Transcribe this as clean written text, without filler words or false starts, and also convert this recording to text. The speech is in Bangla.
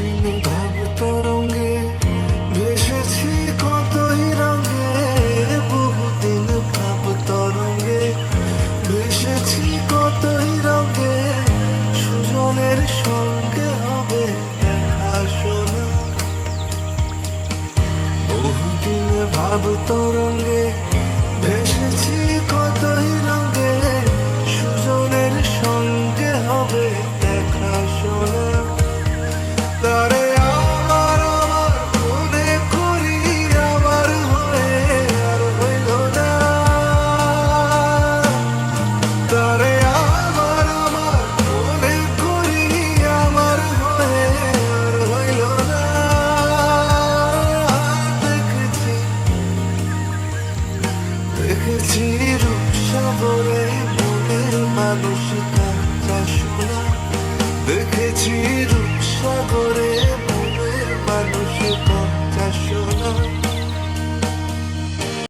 বহুদিন ভাব তরঙ্গে ভেসেছি কতই রঙে, বহুদিন ভাব তরঙ্গে ভেসেছি কতই রঙে, সুজনের সঙ্গে হবে দেখা শোনা। বহুদিন ভাব তরঙ্গে ভেসেছি কতই রঙে, সুজনের সঙ্গে হবে দেখা শোনা। তারে আমার আমার মনে করি আমার হয়ে আর হইল না, তারে আমার আমার মনে করি আমার হয়ে আর হইল না। দেখেছি দেখেছি রূপসাগরে মনের মানুষ কথা শোনা, দেখেছি রূপসাগরে মনের মানুষ কথা শোনা।